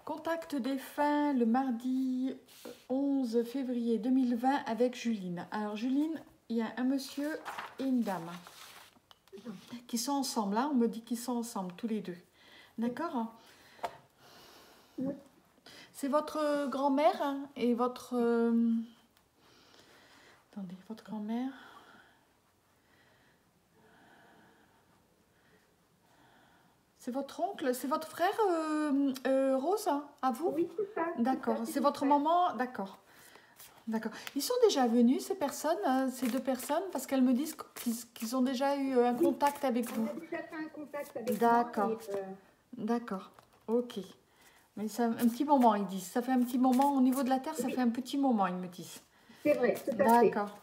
Contact défunt le mardi 11 février 2020 avec Juline. Alors Juline, il y a un monsieur et une dame qui sont ensemble. Là, on me dit qu'ils sont ensemble, tous les deux. D'accord? C'est votre grand-mère et votre... Attendez, votre grand-mère... C'est votre oncle, c'est votre frère, Rose, à vous? Oui, c'est ça. D'accord, c'est votre maman, d'accord. D'accord. Ils sont déjà venus, ces personnes, ces deux personnes, parce qu'elles me disent qu'ils ont déjà eu un contact avec vous. On a déjà fait un contact avec D'accord. moi. D'accord, ok. Mais c'est un petit moment, ils disent. Ça fait un petit moment, au niveau de la Terre, ça fait un petit moment, ils me disent. C'est vrai, tout à fait. D'accord.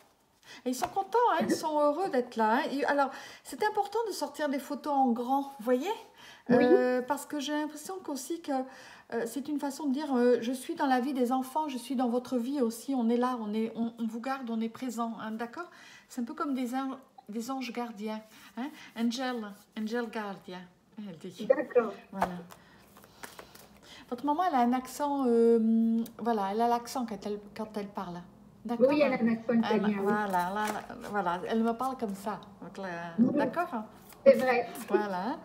Et ils sont contents, hein, ils sont heureux d'être là. Hein. Alors, c'est important de sortir des photos en grand, vous voyez? Oui. Parce que j'ai l'impression qu'aussi que c'est une façon de dire je suis dans la vie des enfants, je suis dans votre vie aussi, on est là, on vous garde, on est présent, hein, d'accord? C'est un peu comme des anges gardiens, hein? Angel guardian, elle dit. D'accord. Voilà. Votre maman, elle a un accent, voilà, elle a l'accent quand elle parle. D'accord? Oui, elle a un accent italien. Voilà, elle me parle comme ça. D'accord? C'est vrai. Voilà.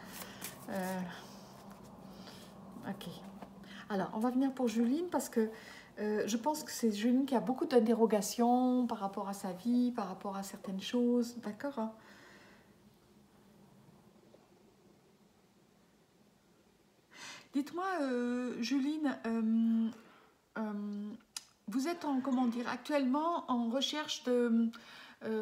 Ok. Alors, on va venir pour Juline parce que je pense que c'est Juline qui a beaucoup d'interrogations par rapport à sa vie, par rapport à certaines choses. D'accord? Dites-moi, Juline, vous êtes comment dire, actuellement en recherche de,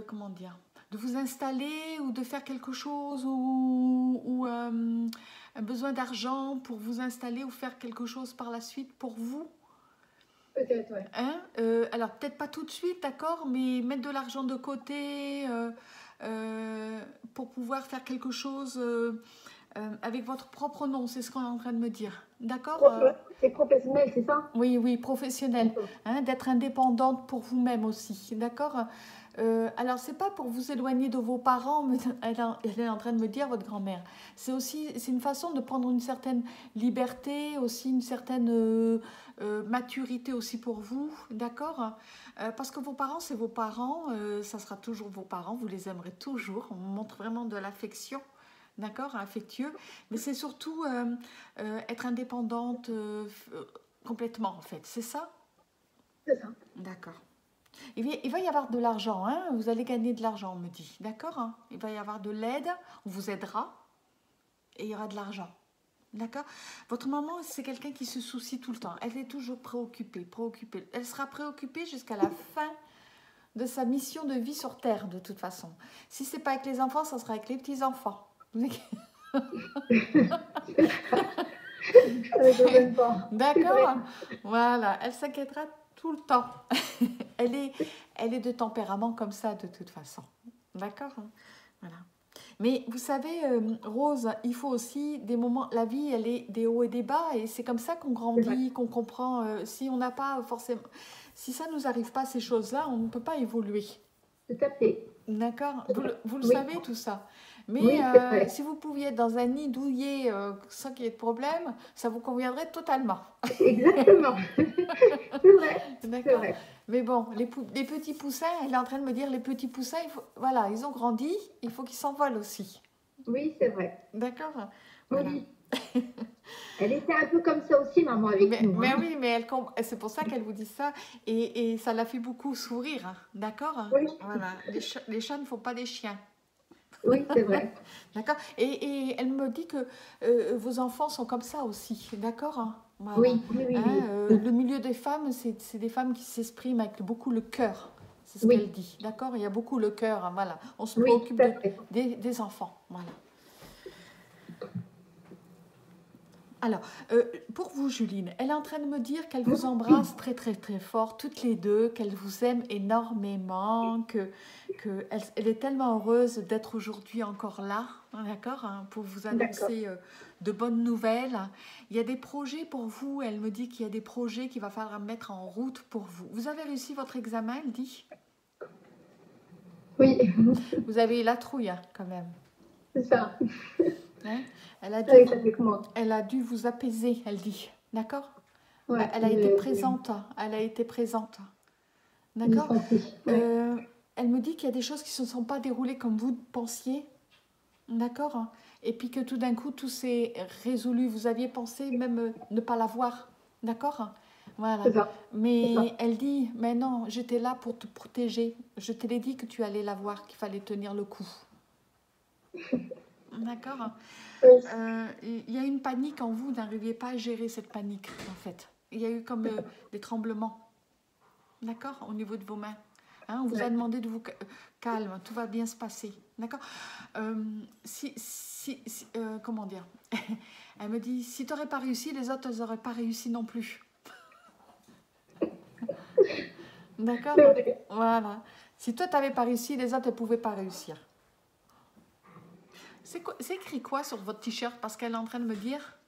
comment dire, de vous installer ou de faire quelque chose ou un besoin d'argent pour vous installer ou faire quelque chose par la suite pour vous? Peut-être, oui. Hein? Alors, peut-être pas tout de suite, d'accord, mais mettre de l'argent de côté pour pouvoir faire quelque chose avec votre propre nom, c'est ce qu'on est en train de me dire. D'accord? C'est professionnel, c'est ça? Oui, oui, professionnel. Hein, d'être indépendante pour vous-même aussi. D'accord? Alors, c'est pas pour vous éloigner de vos parents, mais elle est en train de me dire, votre grand-mère. C'est une façon de prendre une certaine liberté, aussi une certaine maturité aussi pour vous. D'accord? Parce que vos parents, c'est vos parents. Ça sera toujours vos parents. Vous les aimerez toujours. On montre vraiment de l'affection. D'accord, affectueux, mais c'est surtout être indépendante complètement en fait, c'est ça? C'est ça. D'accord. Il va y avoir de l'argent, hein? Vous allez gagner de l'argent, on me dit, d'accord, hein? Il va y avoir de l'aide, on vous aidera et il y aura de l'argent, d'accord? Votre maman, c'est quelqu'un qui se soucie tout le temps, elle est toujours préoccupée, elle sera préoccupée jusqu'à la fin de sa mission de vie sur Terre de toute façon. Si c'est pas avec les enfants, ça sera avec les petits-enfants. D'accord? Voilà, elle s'inquiétera tout le temps. elle est de tempérament comme ça de toute façon. D'accord? Voilà. Mais vous savez, Rose, il faut aussi des moments, la vie, elle est des hauts et des bas, et c'est comme ça qu'on grandit, qu'on comprend. Si on n'a pas forcément, si ça nous arrive pas ces choses-là, on ne peut pas évoluer. Tout à fait. D'accord? Vous le Oui. savez tout ça. Mais Oui, si vous pouviez être dans un nid douillet sans qu'il y ait de problème, ça vous conviendrait totalement. Exactement. C'est vrai. D'accord. Mais bon, les petits poussins, elle est en train de me dire, les petits poussins, voilà, ils ont grandi, il faut qu'ils s'envolent aussi. Oui, c'est vrai. D'accord? Voilà. Oui. Elle était un peu comme ça aussi, maman, avec nous. Mais oui, mais c'est pour ça qu'elle vous dit ça. Et ça l'a fait beaucoup sourire. Hein, d'accord? Oui. Voilà. Les chats ne font pas des chiens. Oui, c'est vrai. D'accord? Et elle me dit que vos enfants sont comme ça aussi. D'accord? Hein, voilà. Oui, oui, oui. Hein, le milieu des femmes, c'est des femmes qui s'expriment avec beaucoup le cœur. C'est ce qu'elle dit. D'accord? Il y a beaucoup le cœur. Hein, voilà. On se préoccupe des enfants. Voilà. Alors, pour vous, Juline, elle est en train de me dire qu'elle vous embrasse très, très, très fort, toutes les deux, qu'elle vous aime énormément, qu'elle est tellement heureuse d'être aujourd'hui encore là, d'accord, hein, pour vous annoncer de bonnes nouvelles. Il y a des projets pour vous, elle me dit qu'il y a des projets qu'il va falloir mettre en route pour vous. Vous avez réussi votre examen, elle dit? Oui. Vous avez eu la trouille, hein, quand même. C'est ça. Hein? Elle a dû vous apaiser, elle dit. D'accord? Ouais, Elle a été présente. Elle a été présente. je l'ai D'accord? senti. Ouais. Elle me dit qu'il y a des choses qui ne se sont pas déroulées comme vous pensiez. D'accord? Et puis que tout d'un coup, tout s'est résolu. Vous aviez pensé même ne pas la voir. D'accord? Voilà. C'est ça. C'est Mais ça. elle dit, mais non, j'étais là pour te protéger. Je te l'ai dit que tu allais la voir, qu'il fallait tenir le coup. D'accord? Oui, Il y a une panique en vous, vous n'arriviez pas à gérer cette panique, en fait. Il y a eu comme des tremblements. D'accord? Au niveau de vos mains. Hein, on vous a ouais. demandé de vous calme, tout va bien se passer. D'accord? Comment dire? Elle me dit, si tu n'aurais pas réussi, les autres n'auraient pas réussi non plus. D'accord? C'est vrai. Voilà. Si toi, tu n'avais pas réussi, les autres ne pouvaient pas réussir. C'est écrit quoi sur votre t-shirt? Parce qu'elle est en train de me dire...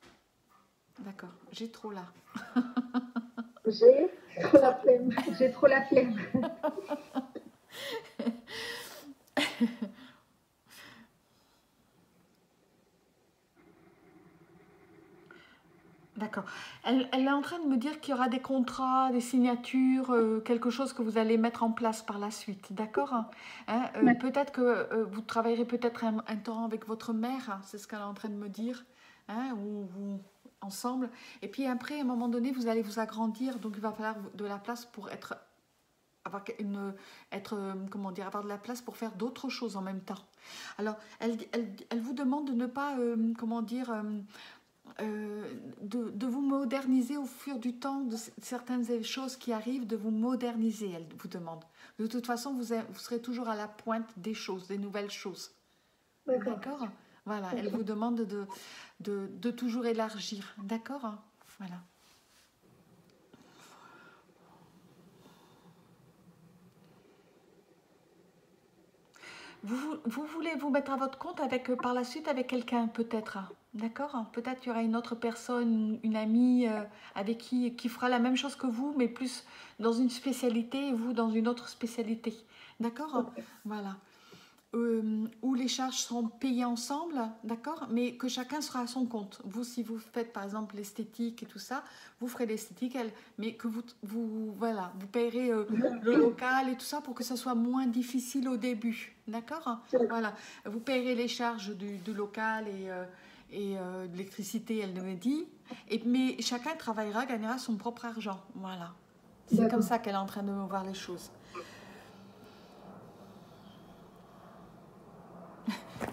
D'accord, j'ai trop là. J'ai trop la flemme. J'ai trop la flemme. D'accord. Elle est en train de me dire qu'il y aura des contrats, des signatures, quelque chose que vous allez mettre en place par la suite. D'accord? Hein, Ouais. peut-être que vous travaillerez peut-être un temps avec votre mère, hein, c'est ce qu'elle est en train de me dire, hein, ou vous ensemble. Et puis après, à un moment donné, vous allez vous agrandir, donc il va falloir de la place pour comment dire, avoir de la place pour faire d'autres choses en même temps. Alors, elle vous demande de ne pas, comment dire, de vous moderniser au fur du temps de certaines choses qui arrivent, de vous moderniser, elle vous demande. De toute façon, vous serez toujours à la pointe des choses, des nouvelles choses. D'accord. D'accord? Voilà, elle Ok. vous demande de toujours élargir. D'accord? Voilà. Vous voulez vous mettre à votre compte avec, par la suite avec quelqu'un peut-être, d'accord? Peut-être qu'il y aura une autre personne, une amie avec qui fera la même chose que vous, mais plus dans une spécialité et vous dans une autre spécialité, d'accord? Ok. Voilà. Où les charges seront payées ensemble, d'accord? Mais que chacun sera à son compte. Vous, si vous faites par exemple l'esthétique et tout ça, vous ferez l'esthétique, mais que voilà, vous payerez le local et tout ça pour que ça soit moins difficile au début, d'accord? Voilà, vous payerez les charges du local et de l'électricité, elle me dit, mais chacun travaillera, gagnera son propre argent, voilà. C'est comme D'accord. ça qu'elle est en train de voir les choses.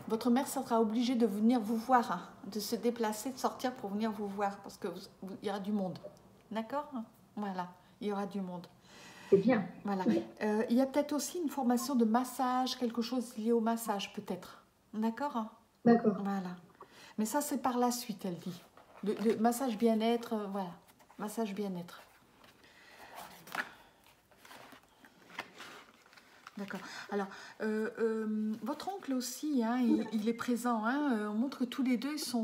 Votre mère sera obligée de venir vous voir, hein, de se déplacer, de sortir pour venir vous voir, parce qu'il y aura du monde. D'accord? Voilà, il y aura du monde. C'est bien. Voilà. C'est bien. Il y a peut-être aussi une formation de massage, quelque chose lié au massage, peut-être. D'accord? D'accord. Voilà. Mais ça, c'est par la suite, elle dit. Le massage bien-être, voilà. Massage bien-être. D'accord. Alors, votre oncle aussi, hein, il est présent. Hein, on montre que tous les deux, ils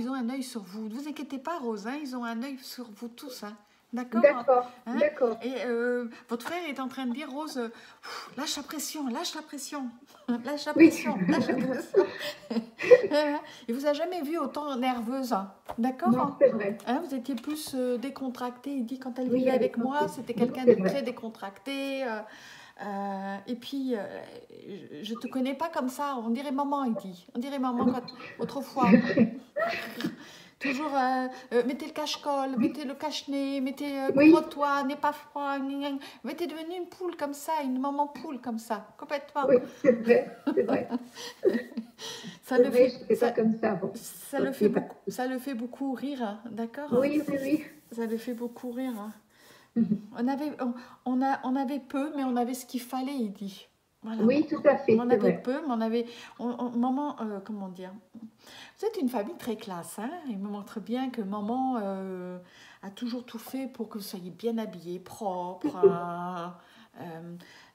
ont un œil sur vous. Ne vous inquiétez pas, Rose, hein, ils ont un œil sur vous tous. Hein. D'accord? D'accord. Hein. D'accord. Et votre frère est en train de dire, Rose, lâche la pression, lâche la pression, lâche la Oui. pression, lâche la pression. Il vous a jamais vu autant nerveuse. Hein. Non, D'accord? c'est vrai. Hein, vous étiez plus décontractée. Il dit, quand elle Oui, vivait elle est avec moi, gentille. c'était quelqu'un C'est de vrai. très décontracté. Et puis, je te connais pas comme ça. On dirait maman, il dit. On dirait maman autrefois. C'est vrai. Toujours, mettez le cache-col, mettez le cache-nez, Oui. couvre-toi, n'aie pas froid. Mais t'es devenue une poule comme ça, une maman poule comme ça, complètement. Oui, c'est vrai. C'est vrai. Ça C'est le vrai, fait, je n'étais pas comme ça avant. Ok, pas de souci. ça le fait beaucoup rire, hein, d'accord? Oui, oui, oui. Ça le fait beaucoup rire. Hein. Mhm. On avait peu, mais on avait ce qu'il fallait, il dit. Voilà. Oui, tout à fait, On c'est avait vrai. peu, mais on avait... maman, comment dire? Vous êtes une famille très classe, hein? Il me montre bien que maman a toujours tout fait pour que vous soyez bien habillés, propres, hein,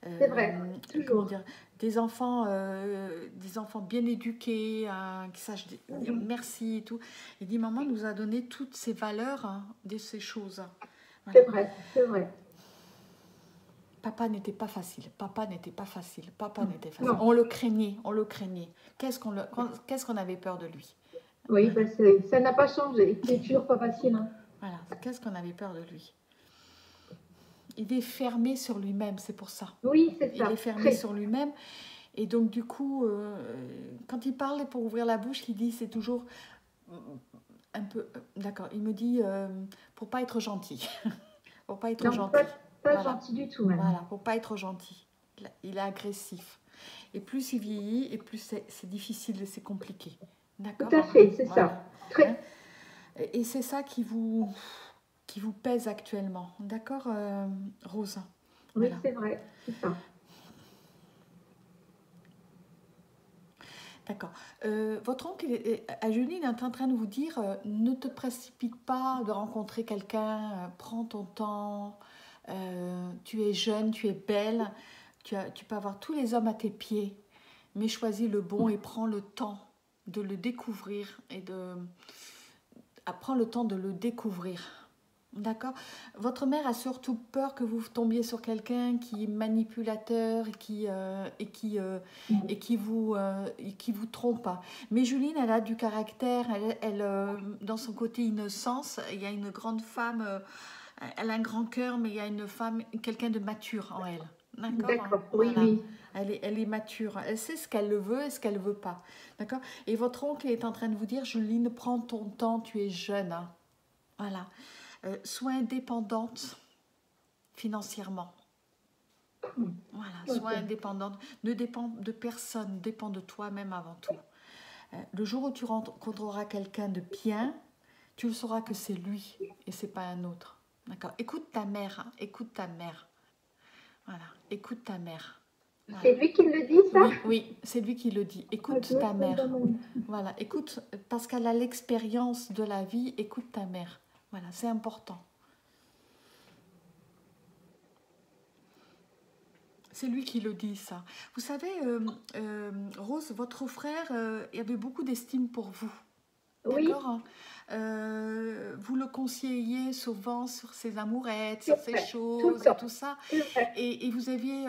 C'est vrai, comment toujours. dire? Des enfants bien éduqués, hein, qui sachent dire merci et tout. Il dit, maman nous a donné toutes ces valeurs, hein, de ces choses. Voilà. C'est vrai, c'est vrai. Papa n'était pas facile, papa n'était pas facile, papa n'était facile. Non. On le craignait, on le craignait. Qu'est-ce qu'on avait peur de lui? Oui, Voilà. ben ça n'a pas changé. C'est toujours pas facile. Hein. Voilà, qu'est-ce qu'on avait peur de lui? Il est fermé sur lui-même, c'est pour ça. Oui, c'est Il ça. est fermé Très. sur lui-même. Et donc, du coup, quand il parle pour ouvrir la bouche, il dit, c'est toujours un peu... D'accord, il me dit, pour pas être gentil. Pour pas être Non, gentil. pas Voilà, gentil du tout, même. voilà, pour pas être gentil. Il est agressif. Et plus il vieillit, et plus c'est difficile et c'est compliqué. Tout D'accord? à fait, c'est Voilà. ça. Hein? Très. Et c'est ça qui vous pèse actuellement. D'accord, Rose? Oui, Voilà. c'est vrai, c'est ça. D'accord. Votre oncle, à Julie, est en train de vous dire, ne te précipite pas de rencontrer quelqu'un, prends ton temps, tu es jeune, tu es belle, tu peux avoir tous les hommes à tes pieds, mais choisis le bon et prends le temps de le découvrir prends le temps de le découvrir. D'accord. Votre mère a surtout peur que vous tombiez sur quelqu'un qui est manipulateur et qui vous trompe. Mais Juline, elle a du caractère, dans son côté innocence, il y a une grande femme, elle a un grand cœur, mais il y a une femme, quelqu'un de mature en elle. D'accord. D'accord, oui, Voilà. oui. Elle est mature, elle sait ce qu'elle veut et ce qu'elle ne veut pas. D'accord. Et votre oncle est en train de vous dire, Juline, prends ton temps, tu es jeune. Hein. Voilà. Sois indépendante financièrement. Voilà, sois indépendante. Ne dépends de personne, dépends de toi-même avant tout. Le jour où tu rencontreras quelqu'un de bien, tu le sauras que c'est lui et c'est pas un autre. D'accord. Écoute ta mère, hein, écoute ta mère. Voilà, écoute ta mère. Voilà. C'est lui qui le dit, ça? Oui, oui, c'est lui qui le dit. Écoute ta mère. Voilà, écoute, parce qu'elle a l'expérience de la vie, écoute ta mère. Voilà, c'est important. C'est lui qui le dit, ça. Vous savez, Rose, votre frère, il y avait beaucoup d'estime pour vous. Oui. D'accord. Vous le conseilliez souvent sur ses amourettes, sur ses choses et tout ça. Et vous aviez,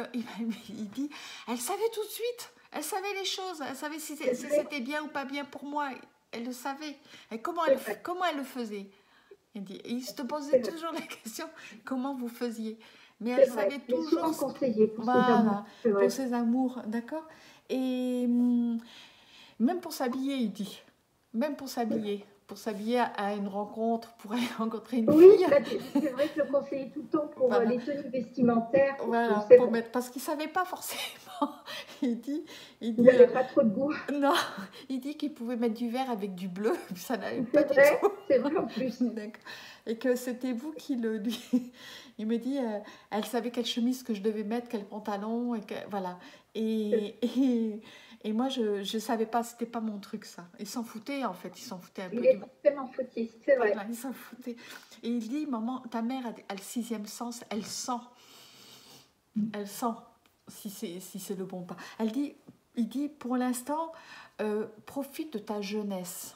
il dit, elle savait tout de suite, elle savait les choses, elle savait si c'était bien ou pas bien pour moi, elle le savait. Et comment elle le faisait? Il se posait toujours la question, comment vous faisiez? Mais elle savait toujours conseillé pour voilà, ses amours. pour ses amours, d'accord. Et même pour s'habiller, il dit. Même pour s'habiller à une rencontre, pour aller rencontrer une fille. C'est vrai que je le conseillais tout le temps pour voilà. les tenues vestimentaires. Voilà, parce qu'il ne savait pas forcément. Il il n'avait pas trop de goût. Non, il dit qu'il pouvait mettre du vert avec du bleu, ça n'allait pas du tout. C'est vrai en plus. Et que c'était vous qui le lui. Il me dit, elle savait quelle chemise que je devais mettre, quel pantalon, et voilà. Et moi, je ne savais pas, c'était pas mon truc, ça. Il s'en foutait, en fait, il s'en foutait un peu. Il est tellement foutiste, c'est vrai. Voilà, il s'en foutait. Et il dit, maman, ta mère a le sixième sens, elle sent. Elle sent si c'est le bon pas. Il dit, pour l'instant, profite de ta jeunesse.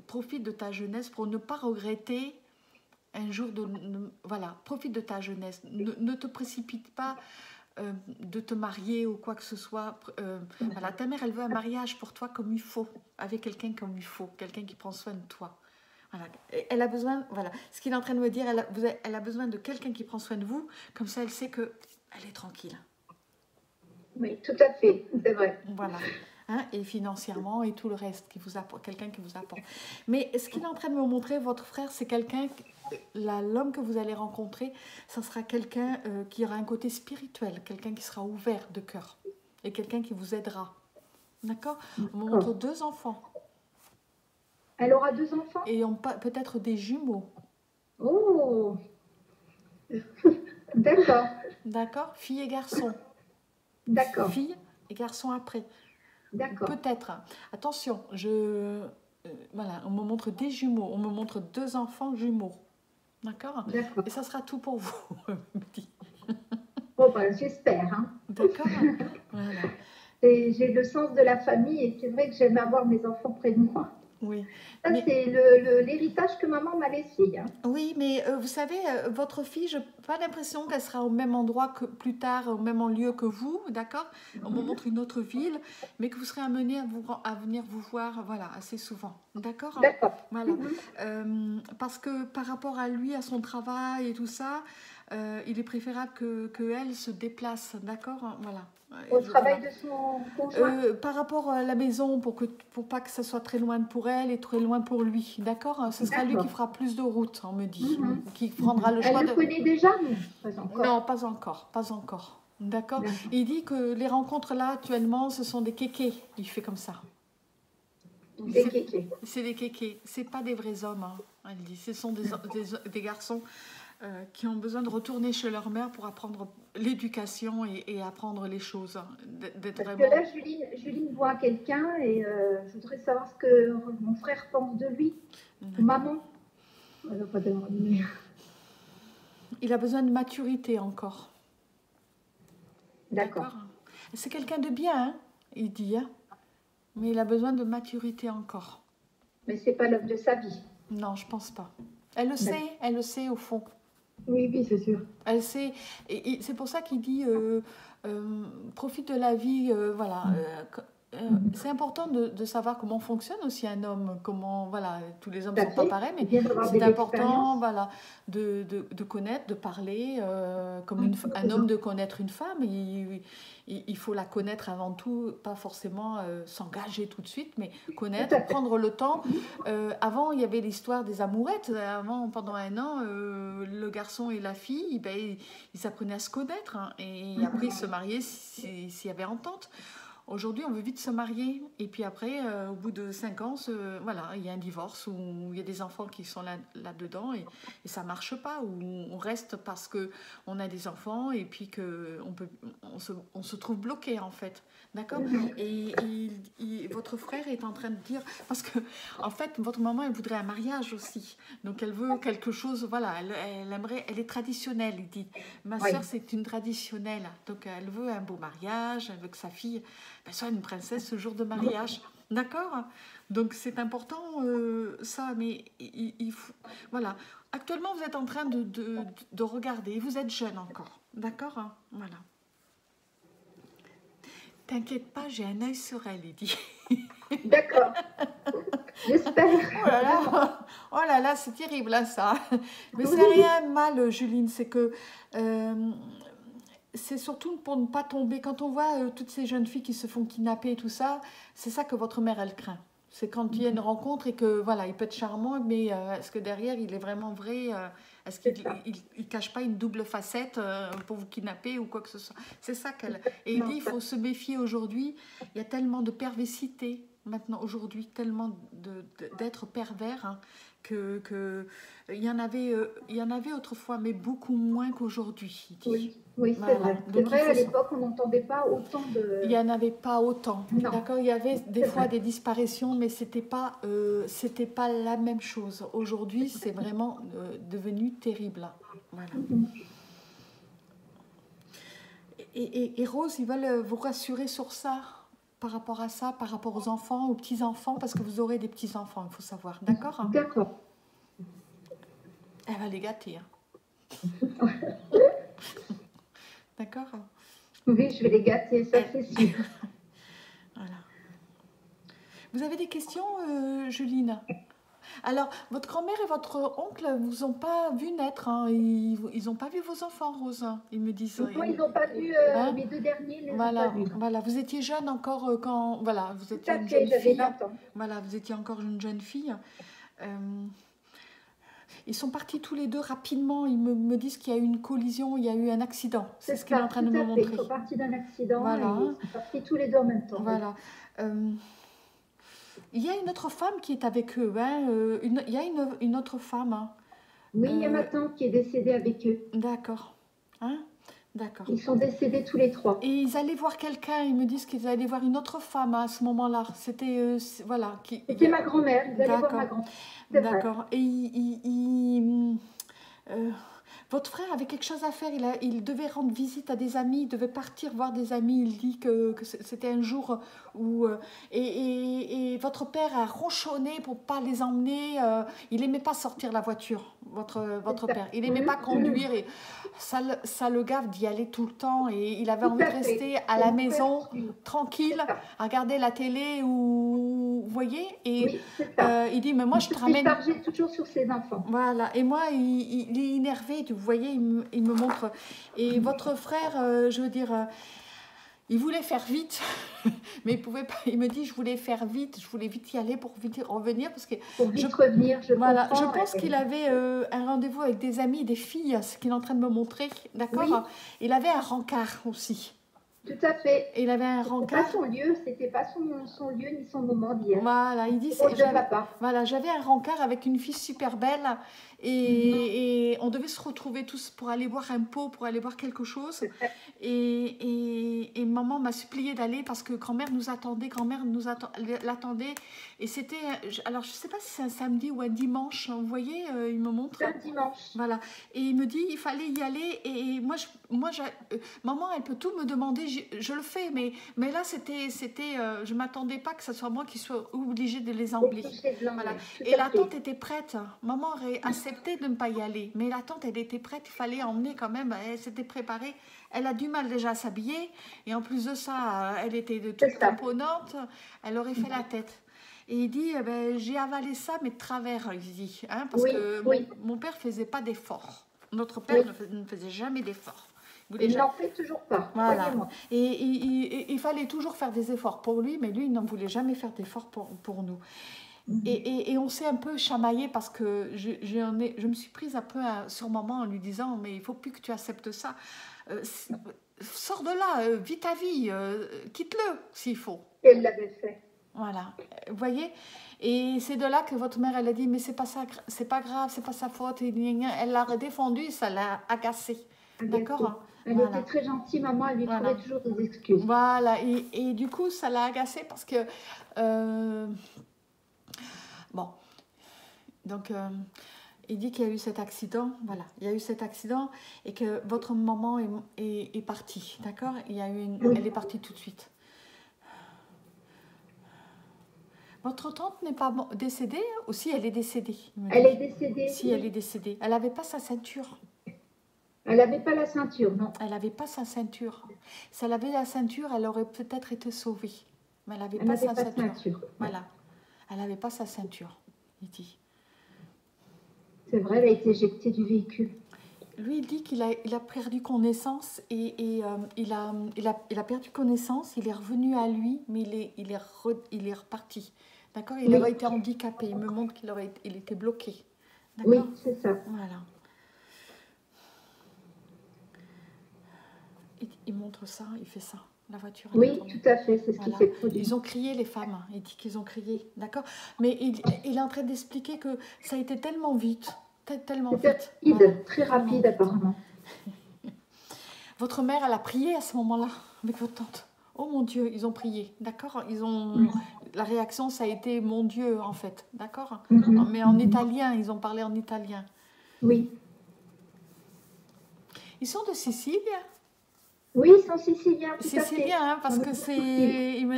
Profite de ta jeunesse pour ne pas regretter un jour voilà, profite de ta jeunesse. Ne te précipite pas de te marier ou quoi que ce soit. Voilà, ta mère, elle veut un mariage pour toi comme il faut, avec quelqu'un comme il faut, quelqu'un qui prend soin de toi. Voilà. Elle a besoin, voilà, ce qu'il est en train de me dire, elle a besoin de quelqu'un qui prend soin de vous, comme ça elle sait qu'elle est tranquille. Oui, tout à fait, c'est vrai. Voilà. Hein, et financièrement et tout le reste, quelqu'un qui vous apporte. Mais ce qu'il est en train de me montrer, votre frère, c'est quelqu'un, l'homme que vous allez rencontrer, ça sera quelqu'un qui aura un côté spirituel, quelqu'un qui sera ouvert de cœur et quelqu'un qui vous aidera. D'accord. On me montre 2 enfants. Elle aura 2 enfants? Et peut-être des jumeaux. Oh. D'accord. D'accord. Fille et garçon. D'accord. Fille et garçon après. D'accord. Peut-être. Attention, voilà, on me montre des jumeaux, on me montre 2 enfants jumeaux. D'accord. Et ça sera tout pour vous, me dit. Bon, ben, j'espère. Hein. D'accord. Voilà. J'ai le sens de la famille et c'est vrai que j'aime avoir mes enfants près de moi. Oui, Ça, mais c'est l'héritage que maman m'a laissé, hein. oui, mais vous savez, votre fille, je n'ai pas l'impression qu'elle sera au même endroit que plus tard, au même lieu que vous, d'accord? On vous montre une autre ville, mais que vous serez amené à venir vous voir, voilà, assez souvent, d'accord? D'accord. Voilà. Parce que par rapport à lui, à son travail et tout ça, il est préférable que elle se déplace, d'accord? Voilà. Au Voilà. travail de son conjoint. Par rapport à la maison, pour pas que ça soit très loin pour elle et très loin pour lui, d'accord? Ce sera lui qui D'accord. fera plus de route, on me dit, Mhm. qui prendra le Elle choix le de... connaît déjà? Non, pas encore. Non, pas encore, pas encore. D'accord? D'accord. Il dit que les rencontres là actuellement, ce sont des kékés. Il fait comme ça. Des kékés. C'est des kékés, c'est pas des vrais hommes, hein, elle dit. Ce sont des garçons qui ont besoin de retourner chez leur mère pour apprendre l'éducation et apprendre les choses. D'être Parce que vraiment... là, Juline voit quelqu'un et je voudrais savoir ce que mon frère pense de lui. Ou maman. Elle va pas demander. Il a besoin de maturité encore. D'accord. C'est quelqu'un de bien, hein, il dit, hein, mais il a besoin de maturité encore. Mais c'est pas l'homme de sa vie. Non, je pense pas. Elle le sait au fond. Oui, oui, c'est sûr. Elle sait, et c'est pour ça qu'il dit profite de la vie, voilà. C'est important de savoir comment fonctionne aussi un homme, comment, voilà, tous les hommes ne sont pas pareils, mais c'est important, voilà, de connaître, de parler, comme un homme de connaître une femme. Il faut la connaître avant tout, pas forcément s'engager tout de suite, mais connaître, prendre le temps. Avant, il y avait l'histoire des amourettes. Avant, pendant un an, le garçon et la fille, ben, ils apprenaient à se connaître, hein, et après ils se mariaient s'il y avait entente. Aujourd'hui, on veut vite se marier. Et puis après, au bout de 5 ans, voilà, il y a un divorce où il y a des enfants qui sont là-dedans et ça ne marche pas. Ou on reste parce qu'on a des enfants et puis qu'on se trouve bloqué, en fait. D'accord? Et votre frère est en train de dire... Parce que, en fait, votre maman, elle voudrait un mariage aussi. Donc, elle veut quelque chose... Voilà, elle aimerait... Elle est traditionnelle, il dit. Ma soeur, c'est une traditionnelle. Donc, elle veut un beau mariage. Elle veut que sa fille... soit une princesse ce jour de mariage, d'accord? Donc c'est important ça, mais il faut, voilà. Actuellement, vous êtes en train de regarder, vous êtes jeune encore, d'accord? Voilà. T'inquiète pas, j'ai un œil sur elle, il dit. D'accord. J'espère. Oh là là, c'est terrible là, ça. Mais c'est rien de mal, Juline, c'est que... c'est surtout pour ne pas tomber. Quand on voit toutes ces jeunes filles qui se font kidnapper et tout ça, c'est ça que votre mère, elle craint. C'est quand il y a une rencontre et que, voilà, il peut être charmant, mais est-ce que derrière, il est vraiment vrai? Est-ce qu'il ne cache pas une double facette pour vous kidnapper ou quoi que ce soit? C'est ça qu'elle... Et il dit, il faut se méfier aujourd'hui. Il y a tellement de perversité maintenant, aujourd'hui, tellement d'êtres pervers, hein, il y en avait autrefois, mais beaucoup moins qu'aujourd'hui. Oui, c'est vrai. C'est vrai, à l'époque, on n'entendait pas autant de... Il n'y en avait pas autant. D'accord, il y avait des fois des disparitions, mais c'était pas la même chose. Aujourd'hui, c'est vraiment devenu terrible. Voilà. Et Rose, ils veulent vous rassurer sur ça, par rapport à ça, par rapport aux enfants, aux petits-enfants, parce que vous aurez des petits-enfants, il faut savoir. D'accord? D'accord. Elle va les gâter. D'accord? Oui, je vais les gâter, ça c'est sûr. Voilà. Vous avez des questions, Juline? Alors, votre grand-mère et votre oncle ne vous ont pas vu naître, hein. Ils n'ont pas vu vos enfants, Rose, ils me disent. Moi, ils n'ont pas vu mes deux derniers, les voilà, ont pas vus. Voilà, vous étiez jeune encore quand... Voilà, vous étiez une jeune fille. J'avais 20 ans. Voilà, vous étiez encore une jeune fille. Ils sont partis tous les deux rapidement. Ils me disent qu'il y a eu une collision, il y a eu un accident. C'est ce qu'il est en train de me montrer. Ils sont partis d'un accident voilà. Et ils sont partis tous les deux en même temps. Voilà. Il y a une autre femme qui est avec eux. Hein. Il y a une autre femme. Hein. Oui, il y a ma tante qui est décédée avec eux. D'accord. Hein? D'accord. Ils sont décédés tous les trois. Et ils allaient voir quelqu'un. Ils me disent qu'ils allaient voir une autre femme à ce moment-là. C'était voilà. C'était ma grand-mère. Ils allaient voir ma grand-mère. D'accord. Et Votre frère avait quelque chose à faire, il devait rendre visite à des amis, il devait partir voir des amis. Il dit que c'était un jour où... et votre père a ronchonné pour ne pas les emmener. Il n'aimait pas sortir la voiture, votre père. Il n'aimait pas conduire. Et ça le gave d'y aller tout le temps. Et il avait envie de rester à la maison, tranquille, à regarder la télé ou... Vous voyez? Et il dit, mais moi, je te ramène... Il chargeait toujours sur ses enfants. Voilà. Et moi, il est énervé. Vous voyez, il me montre... Et votre frère, je veux dire... il voulait faire vite, mais il pouvait pas. Il me dit, je voulais faire vite, je voulais vite y aller pour vite revenir. Parce que pour vite revenir, je voilà, comprends. Je pense qu'il avait un rendez-vous avec des amis, des filles, ce qu'il est en train de me montrer, d'accord? Oui. Il avait un rencard aussi. Tout à fait. Il avait un rencard. C'était pas son lieu ni son moment d'hier. Voilà, il dit, voilà, j'avais un rencard avec une fille super belle et on devait se retrouver tous pour aller boire un pot, pour aller boire quelque chose. Et maman m'a supplié d'aller parce que grand-mère l'attendait. Et c'était, alors je sais pas si c'est un samedi ou un dimanche, vous voyez, il me montre. Un dimanche. Voilà. Et il me dit, il fallait y aller. Et moi, maman, elle peut tout me demander, je le fais, mais là, je m'attendais pas que ce soit moi qui sois obligée de les emmener. Voilà. Et la tante était prête. Maman aurait accepté de ne pas y aller, mais la tante, elle était prête. Il fallait emmener quand même. Elle s'était préparée. Elle a du mal déjà à s'habiller. Et en plus de ça, elle était de toute tamponnante. Elle aurait fait la tête. Et il dit, j'ai avalé ça, mais de travers, il dit. Hein, parce que mon père ne faisait pas d'efforts. Notre père ne faisait jamais d'efforts. Il n'en fait toujours pas. Voilà. Et il fallait toujours faire des efforts pour lui, mais lui, il n'en voulait jamais faire d'efforts pour nous. Et on s'est un peu chamaillé parce que je me suis prise un peu sur maman en lui disant, mais il ne faut plus que tu acceptes ça. Sors de là, vis ta vie, quitte-le s'il faut. Et elle l'avait fait. Voilà, vous voyez. Et c'est de là que votre mère, elle a dit, mais c'est pas grave, c'est pas sa faute. Elle l'a défendu, ça l'a agacé. D'accord. Elle était très gentille, maman, elle lui trouvait toujours des excuses. Voilà, et du coup, ça l'a agacé parce que... bon, donc... il dit qu'il y a eu cet accident, voilà, il y a eu cet accident et que votre maman est partie, d'accord? Elle est partie tout de suite. Votre tante n'est pas décédée ou si elle est décédée? Elle est décédée. Si, elle est décédée. Elle n'avait pas sa ceinture. Elle n'avait pas la ceinture, non. Elle n'avait pas sa ceinture. Si elle avait la ceinture, elle aurait peut-être été sauvée. Mais elle n'avait pas sa ceinture. Voilà. Elle n'avait pas sa ceinture, il dit. C'est vrai, elle a été éjectée du véhicule. Lui, il dit qu'il a perdu connaissance et il a perdu connaissance, il est revenu à lui, mais il est reparti. D'accord? Il aurait été handicapé. Il me montre qu'il était bloqué. Oui, c'est ça. Voilà. Il montre ça, il fait ça. La voiture. Oui, tout à fait, c'est ce qui s'est produit. Ils ont crié, les femmes. Il dit qu'ils ont crié, d'accord? Mais il est en train d'expliquer que ça a été tellement vite, tellement vite. Rapide, voilà. Très rapide apparemment. Votre mère, elle a prié à ce moment-là avec votre tante. Oh mon Dieu, ils ont prié, d'accord? La réaction, ça a été mon Dieu en fait, d'accord? Mais en italien, ils ont parlé en italien. Oui. Ils sont de Sicile? Oui, ils sont siciliens. Siciliens, hein, parce que c'est... Il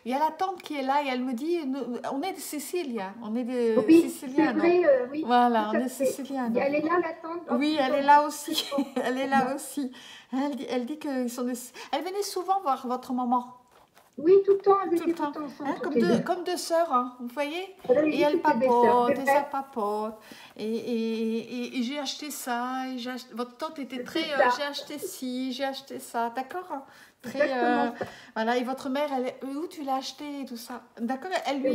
y a la tante qui est là et elle me dit, on est de Sicile, on est de Siciliens. Oui, c'est vrai, oui. Voilà, on est Siciliens. Elle est là, la tante. Oui, elle est là aussi. Elle est là aussi. Elle dit qu'ils sont de... Elle venait souvent voir votre maman. Oui, tout le temps, elles étaient tout le temps ensemble. Hein, comme deux sœurs, hein, vous voyez? Et elles papotent, et ça papote. Et j'ai acheté ça. Votre tante était très... j'ai acheté ci, j'ai acheté ça, d'accord? Très... voilà, et votre mère, où tu l'as acheté et tout ça? D'accord? Elle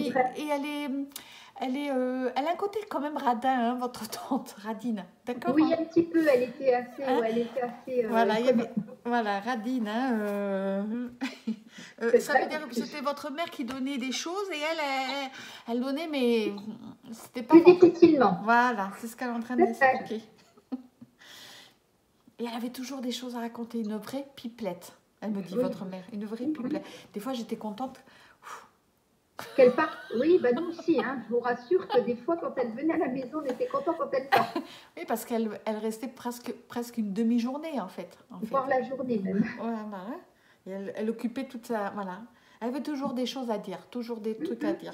a un côté quand même radin, hein, votre tante, radine, d'accord? Oui, un petit peu, elle était assez... voilà, radine, hein, ça veut dire que c'était votre mère qui donnait des choses et elle donnait, mais c'était pas... Plus difficilement. Voilà, c'est ce qu'elle est en train d'expliquer. Et elle avait toujours des choses à raconter, une vraie pipelette, elle me dit, votre mère, une vraie pipelette. Des fois, j'étais contente... Qu'elle parte, oui, nous aussi, hein, je vous rassure que des fois, quand elle venait à la maison, on était content quand elle part. Oui, parce qu'elle restait presque une demi-journée, en fait. Voir la journée même. Voilà, hein. Et elle occupait toute sa... Voilà. Elle avait toujours des choses à dire, toujours des trucs à dire.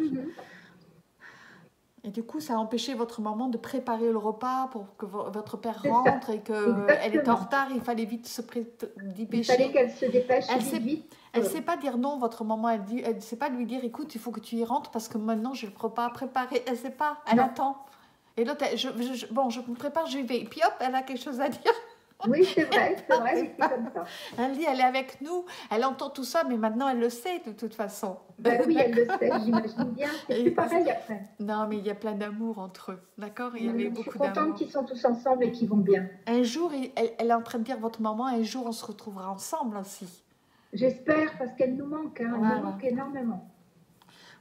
Et du coup, ça a empêché votre maman de préparer le repas pour que votre père rentre et qu'elle était en retard, il fallait vite se dépêcher. Il fallait qu'elle se dépêche vite. Elle ne sait pas dire non, votre maman. Elle ne sait pas lui dire, écoute, il faut que tu y rentres parce que maintenant, j'ai le repas à préparer. Elle ne sait pas, elle attend. Et l'autre, je me prépare, j'y vais. Et puis hop, elle a quelque chose à dire. Oui, c'est vrai, c'est comme ça. Elle dit, elle est avec nous, elle entend tout ça, mais maintenant, elle le sait de toute façon. Ben oui, elle le sait, j'imagine bien. C'est plus pareil après. Non, mais il y a plein d'amour entre eux, d'accord? Il y avait beaucoup d'amour. Je suis contente qu'ils sont tous ensemble et qu'ils vont bien. Un jour, elle est en train de dire, votre maman, un jour, on se retrouvera ensemble aussi. J'espère, parce qu'elle nous manque, hein, elle nous manque énormément.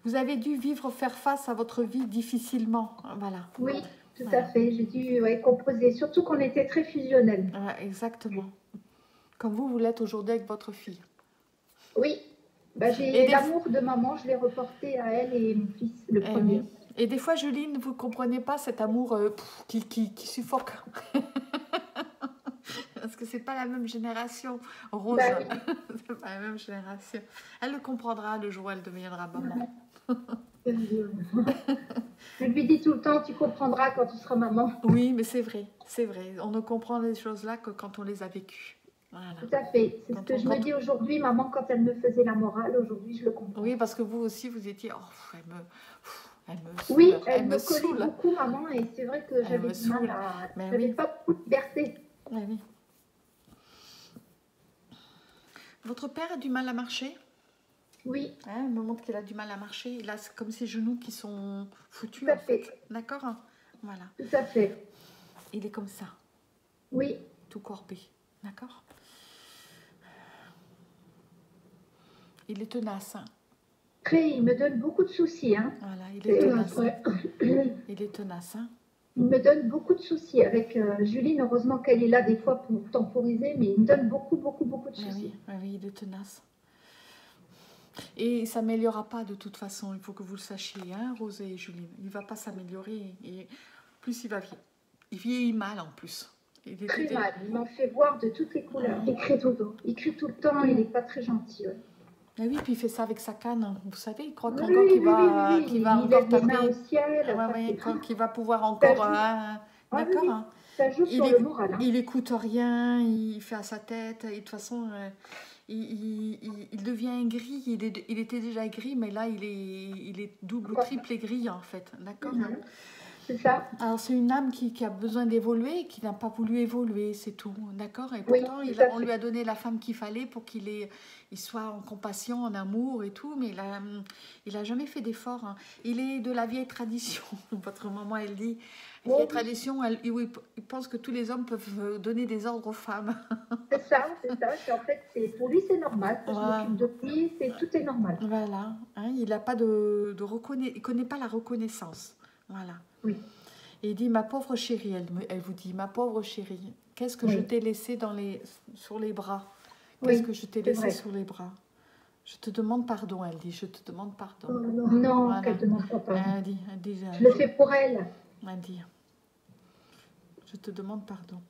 Vous avez dû faire face à votre vie difficilement, voilà. Oui. Tout à fait, j'ai dû composer, surtout qu'on était très fusionnels. Exactement. Comme vous l'êtes aujourd'hui avec votre fille. Oui, j'ai l'amour de maman, je l'ai reporté à elle et mon fils, le premier. Oui. Et des fois, Juline, vous ne comprenez pas cet amour qui suffoque. Parce que ce n'est pas la même génération, Rose. Oui. C'est pas la même génération. Elle le comprendra le jour où elle deviendra maman. Je lui dis tout le temps, tu comprendras quand tu seras maman. Oui, mais c'est vrai, c'est vrai. On ne comprend les choses-là que quand on les a vécues. Voilà. Tout à fait. C'est ce que je me dis aujourd'hui, maman, quand elle me faisait la morale, aujourd'hui, je le comprends. Oui, parce que vous aussi, vous étiez... Oh, elle me saoule. Oui, elle me collait beaucoup, maman, et c'est vrai que j'avais du mal à... J'avais pas beaucoup de liberté. Oui. Votre père a du mal à marcher? Oui. Hein, il me montre qu'il a du mal à marcher. Il a comme ses genoux qui sont foutus. Tout à fait. D'accord? Voilà. Tout à fait. Il est comme ça. Oui. Tout courbé. D'accord? Il est tenace. Hein. Après, il me donne beaucoup de soucis. Hein. Voilà, il est tenace. Il est tenace. Hein. Il me donne beaucoup de soucis. Avec Juline, heureusement qu'elle est là des fois pour temporiser, mais il me donne beaucoup de soucis. Oui, il est tenace. Et il ne s'améliorera pas de toute façon, il faut que vous le sachiez, hein, Rose et Juline. Il ne va pas s'améliorer. Et plus il va vieillir. Il vieillit mal en plus. Très mal. Il m'en fait voir de toutes les couleurs. Il crie tout le temps. Il n'est pas très gentil. Ouais. Ah oui, puis il fait ça avec sa canne. Vous savez, il croit qu'encore qu'il va, qu'il va encore taper. Au ciel. Qu'il va pouvoir encore... D'accord. Oui. Ça joue sur le moral. Hein. Il n'écoute rien, il fait à sa tête. Et de toute façon... Il devient aigri, il était déjà aigri, mais là, il est double, triple aigri, en fait. D'accord? C'est ça. Alors, c'est une âme qui a besoin d'évoluer et qui n'a pas voulu évoluer, c'est tout. D'accord? Et pourtant, on lui a donné la femme qu'il fallait pour qu'il soit en compassion, en amour et tout, mais il a jamais fait d'effort. Hein. Il est de la vieille tradition. Votre maman, elle dit... La vieille tradition, il pense que tous les hommes peuvent donner des ordres aux femmes. C'est ça. En fait, pour lui, c'est normal. Je m'occupe de lui, tout est normal. Voilà. Hein, il n'a pas il connaît pas la reconnaissance. Voilà. Oui. Et il dit, ma pauvre chérie, elle vous dit, ma pauvre chérie, qu'est-ce que je t'ai laissé sur les bras? Qu'est-ce que je t'ai laissé sur les bras? Je te demande pardon, elle dit, je te demande pardon. Oh, non, voilà. Qu'elle ne demande pas pardon. Elle dit, je le fais pour elle. Elle dit, je te demande pardon.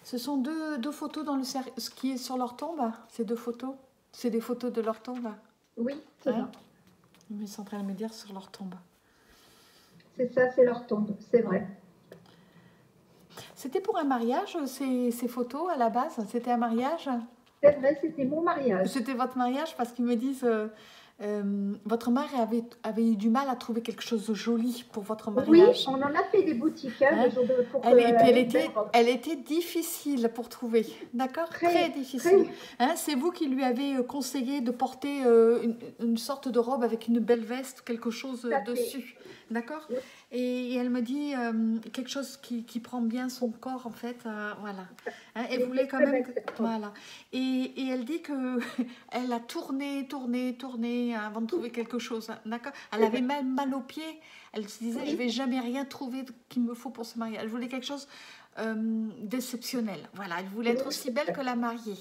Ce sont deux photos dans ce qui est sur leur tombe. Ces deux photos, c'est des photos de leur tombe. Oui, c'est ça. Ils sont en train de me dire sur leur tombe. C'est ça, c'est leur tombe, c'est vrai. C'était pour un mariage, ces photos, à la base? C'était un mariage? C'est vrai, c'était mon mariage. C'était votre mariage, parce qu'ils me disent... votre mère avait eu du mal à trouver quelque chose de joli pour votre mariage. Oui, on en a fait des boutiques. Hein, elle était difficile pour trouver, d'accord? Très difficile. Hein, c'est vous qui lui avez conseillé de porter une sorte de robe avec une belle veste, quelque chose dessus, d'accord? Oui. Et elle me dit quelque chose qui prend bien son corps, en fait, voilà. Hein, elle voulait quand même... Voilà. Et elle dit qu'elle a tourné avant de trouver quelque chose, d'accord? Elle avait même mal aux pieds. Elle se disait, je ne vais jamais rien trouver qu'il me faut pour ce mariage. Elle voulait quelque chose d'exceptionnel. Voilà, elle voulait être aussi belle que la mariée.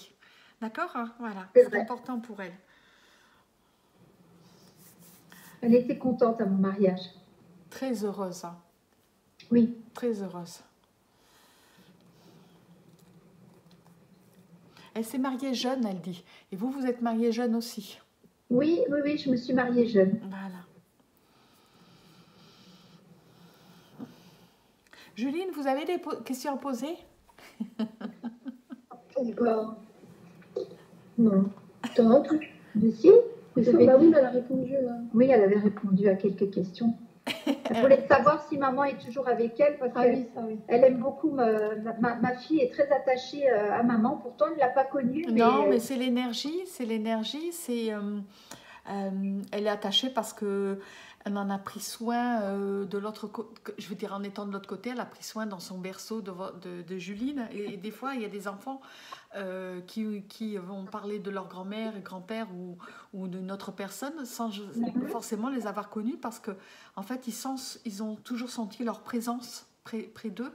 D'accord? Voilà, c'est important pour elle. Elle était contente à mon mariage. Très heureuse, hein. Oui. Très heureuse. Elle s'est mariée jeune, elle dit. Et vous, vous êtes mariée jeune aussi. Oui, oui, oui, je me suis mariée jeune. Voilà. Juline, vous avez des questions à poser? Bah, non. Top. Mais si, vous avez Bah oui, dit. mais elle a répondu. Oui, elle avait répondu à quelques questions. Elle voulait savoir si maman est toujours avec elle parce Ah qu'elle oui, ça oui. elle aime beaucoup. Ma fille est très attachée à maman. Pourtant, elle ne l'a pas connue. Non, mais c'est l'énergie, elle est attachée parce que elle en a pris soin de l'autre côté. Je veux dire, en étant de l'autre côté, elle a pris soin dans son berceau de Juline. Et des fois, il y a des enfants qui vont parler de leur grand-mère et grand-père ou d'une autre personne sans forcément les avoir connus parce que, en fait, ils ont toujours senti leur présence près d'eux.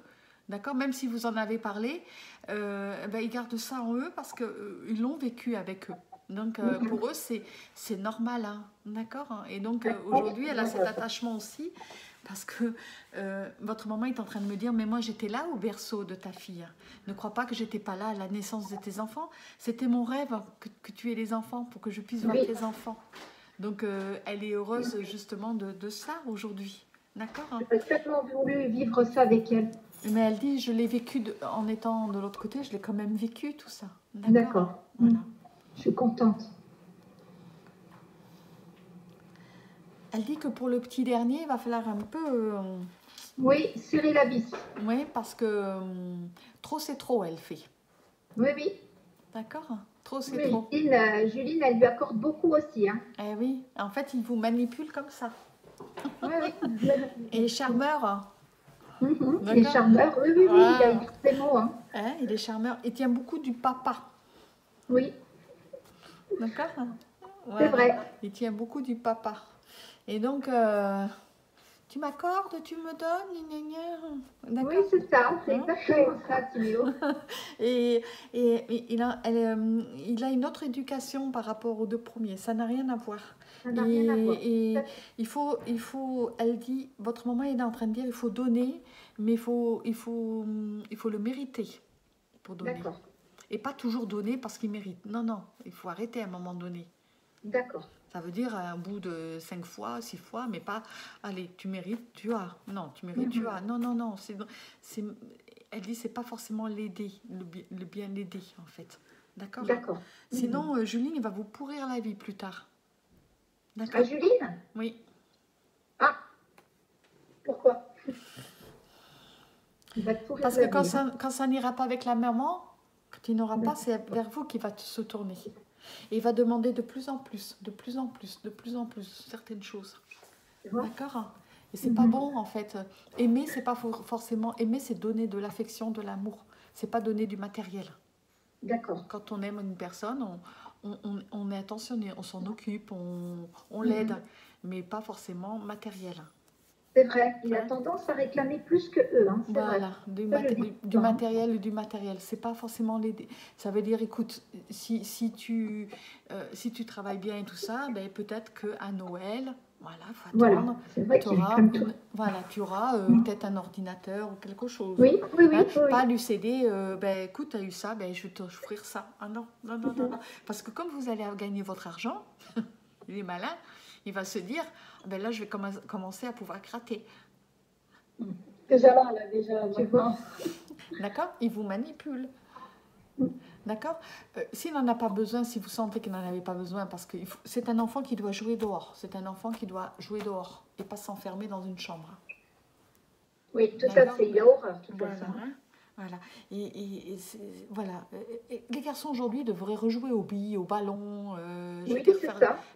D'accord? Même si vous en avez parlé, ils gardent ça en eux parce qu'ils l'ont vécu avec eux. Donc, pour eux, c'est normal. Hein, d'accord? Et donc, aujourd'hui, elle a cet attachement aussi parce que votre maman est en train de me dire, mais moi, j'étais là au berceau de ta fille. Ne crois pas que j'étais pas là à la naissance de tes enfants. C'était mon rêve que tu aies les enfants pour que je puisse voir tes enfants. Donc, elle est heureuse justement de ça aujourd'hui. D'accord? Hein? J'aurais tellement voulu vivre ça avec elle. Mais elle dit, je l'ai vécu en étant de l'autre côté, je l'ai quand même vécu tout ça. D'accord. Voilà. Je suis contente. Elle dit que pour le petit dernier, il va falloir un peu... Oui, serrer la vis. Oui, parce que trop c'est trop, elle fait. Oui, oui. D'accord? Trop c'est Oui, trop. Juline, elle lui accorde beaucoup aussi. Hein. Eh oui, en fait, il vous manipule comme ça. Oui, oui. Et charmeur. Il est charmeur, oui, oui, oui, il a écrit des mots. Hein. Il est charmeur. Il tient beaucoup du papa. Oui. D'accord? Voilà. C'est vrai. Il tient beaucoup du papa. Et donc, tu m'accordes, tu me donnes, oui, c'est ça, c'est exactement ça, Timéo. Et il a une autre éducation par rapport aux deux premiers, ça n'a rien à voir. Ça n'a rien à voir. Et il faut, elle dit, votre maman est en train de dire, il faut donner, mais il faut le mériter pour donner. D'accord. Et pas toujours donner parce qu'il mérite. Non, non, il faut arrêter à un moment donné. D'accord. Ça veut dire un bout de 5 fois, 6 fois, mais pas, allez, tu mérites, tu as. Non, tu mérites, tu as. Non, non, non. Elle dit, c'est pas forcément l'aider, le bien l'aider, en fait. D'accord? D'accord. Sinon, Juline, il va vous pourrir la vie plus tard. D'accord? Ah, Juline? Oui. Ah. Pourquoi? Il va te pourrir Parce la que vie. quand ça n'ira pas avec la maman, quand il n'aura pas, c'est vers vous qu'il va se tourner. Et il va demander de plus en plus, de plus en plus, de plus en plus certaines choses. D'accord? Et c'est pas bon en fait. Aimer, c'est pas forcément aimer, c'est donner de l'affection, de l'amour. C'est pas donner du matériel. D'accord. Quand on aime une personne, on est attentionné, on s'en occupe, on l'aide, mais pas forcément matériel. C'est vrai, il a tendance à réclamer plus que eux. Hein, voilà, vrai. du matériel ou du matériel. C'est pas forcément l'aider. Ça veut dire, écoute, si tu travailles bien et tout ça, ben, peut-être qu'à Noël, voilà, faut attendre. Voilà, tu auras peut-être un ordinateur ou quelque chose. Oui, oui, oui. Hein, oui. Pas lui céder, ben, écoute, tu as eu ça, ben, je vais t'offrir ça. Ah non, non, non, non, non. Parce que comme vous allez gagner votre argent, il est malin, il va se dire, ben là, je vais commencer à pouvoir gratter. Déjà là, elle a déjà... Tu vois. D'accord? Il vous manipule. D'accord? S'il n'en a pas besoin, si vous sentez qu'il n'en avait pas besoin, parce que c'est un enfant qui doit jouer dehors. C'est un enfant qui doit jouer dehors et pas s'enfermer dans une chambre. Oui, tout à fait. Il a horreur, tout voilà, ça. hein? Voilà. Voilà. Les garçons aujourd'hui devraient rejouer aux billes, au ballon,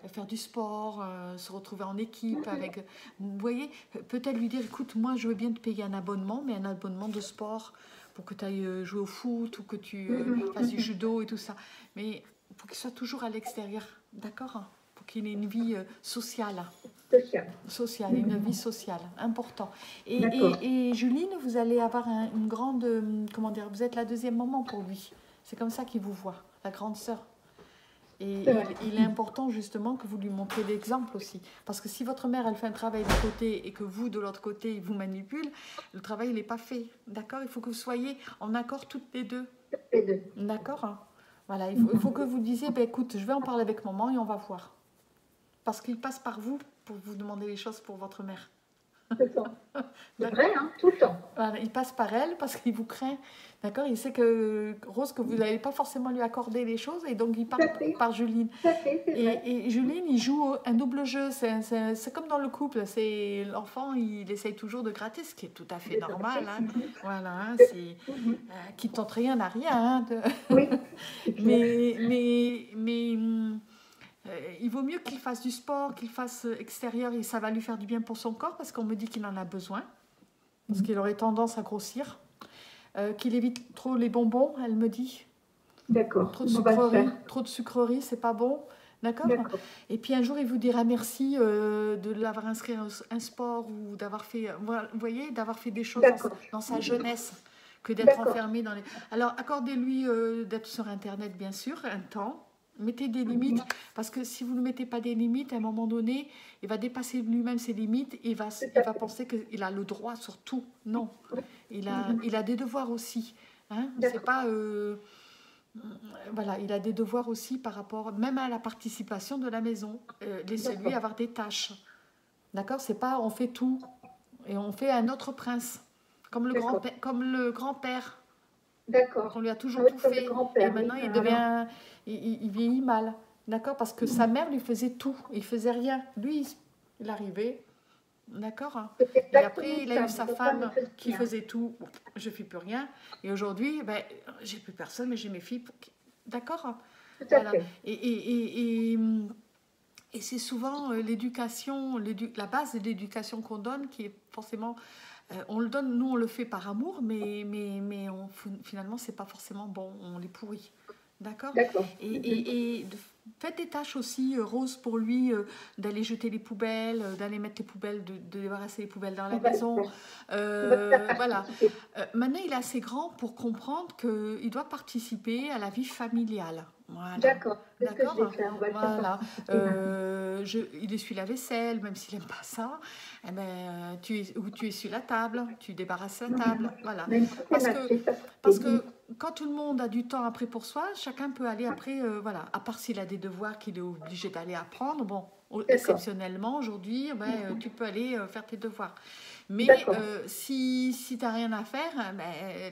faire du sport, se retrouver en équipe avec. Vous voyez, peut-être lui dire, écoute, moi je veux bien te payer un abonnement, mais un abonnement de sport pour que tu ailles jouer au foot ou que tu fasses du judo et tout ça. Mais il faut qu'il soit toujours à l'extérieur, d'accord? Pour qu'il ait une vie sociale. Sociale, une vie sociale, important. Et Juline, vous allez avoir une grande, comment dire, vous êtes la deuxième maman pour lui. C'est comme ça qu'il vous voit, la grande sœur. Et C'est vrai. il est important justement que vous lui montrez l'exemple aussi. Parce que si votre mère, elle fait un travail d'un côté et que vous, de l'autre côté, il vous manipule, le travail, il n'est pas fait. D'accord? Il faut que vous soyez en accord toutes les deux. Les deux. D'accord? Hein. Voilà, il faut que vous disiez, ben, écoute, je vais en parler avec maman et on va voir. Parce qu'il passe par vous pour vous demander les choses pour votre mère. C'est ça. C'est D'accord? vrai, hein, tout le temps. Voilà, il passe par elle parce qu'il vous craint. D'accord? Il sait que, Rose, que vous n'allez pas forcément lui accorder les choses et donc il part Tout à fait. par Juline. Tout à fait, c'est vrai. Et Juline, il joue un double jeu. C'est comme dans le couple. L'enfant, il essaye toujours de gratter, ce qui est tout à fait normal. Hein. Voilà, hein, qui tente rien n'a rien. Hein, Oui, c'est clair. mais il vaut mieux qu'il fasse du sport, qu'il fasse extérieur et ça va lui faire du bien pour son corps parce qu'on me dit qu'il en a besoin. Parce qu'il aurait tendance à grossir. Qu'il évite trop les bonbons, elle me dit. D'accord. Trop de On va le sucreries, faire. trop de sucreries, c'est pas bon. D'accord? D'accord. Et puis un jour, il vous dira merci de l'avoir inscrit à un sport ou d'avoir fait, vous voyez, d'avoir fait des choses D'accord. dans sa jeunesse que d'être D'accord. enfermé dans les... Alors, accordez-lui d'être sur Internet, bien sûr, un temps. Mettez des limites, parce que si vous ne mettez pas des limites, à un moment donné, il va dépasser lui-même ses limites et il va penser qu'il a le droit sur tout. Non, il a des devoirs aussi. Hein? C'est pas... voilà, il a des devoirs aussi par rapport, même à la participation de la maison. Laissez-lui avoir des tâches. D'accord? C'est pas on fait tout et on fait un autre prince, comme le grand-père. D'accord. On lui a toujours Oui, tout comme le fait. grand-père, Et maintenant, oui. il devient, il vieillit mal. D'accord? Parce que sa mère lui faisait tout. Il faisait rien. Lui, il arrivait. D'accord? C'est Et exactement après, il a ça. eu sa Mon papa femme ne faisait qui rien. faisait tout. Je ne fais plus rien. Et aujourd'hui, ben, j'ai plus personne, mais j'ai mes filles. D'accord? Tout à Voilà. fait. Et c'est souvent l'éducation, la base de l'éducation qu'on donne qui est forcément... on le donne, nous on le fait par amour, mais finalement c'est pas forcément bon, on les pourrit. D'accord? D'accord. Faites des tâches aussi, Rose, pour lui, d'aller jeter les poubelles, d'aller mettre les poubelles, de débarrasser les poubelles dans la On va le maison. faire. On va le faire Voilà. participer. Maintenant, il est assez grand pour comprendre qu'il doit participer à la vie familiale. Voilà. D'accord. C'est ce que D'accord? je vais faire. On va le faire Voilà. participer. Il essuie la vaisselle, même s'il n'aime pas ça. Eh ben, tu essuies la table, tu débarrasses la table. Voilà. Même si c'est mal fait, ça se Parce fait. que quand tout le monde a du temps après pour soi, chacun peut aller après, voilà. À part s'il a des devoirs qu'il est obligé d'aller apprendre. Bon, exceptionnellement, aujourd'hui, tu peux aller faire tes devoirs. Mais si tu n'as rien à faire,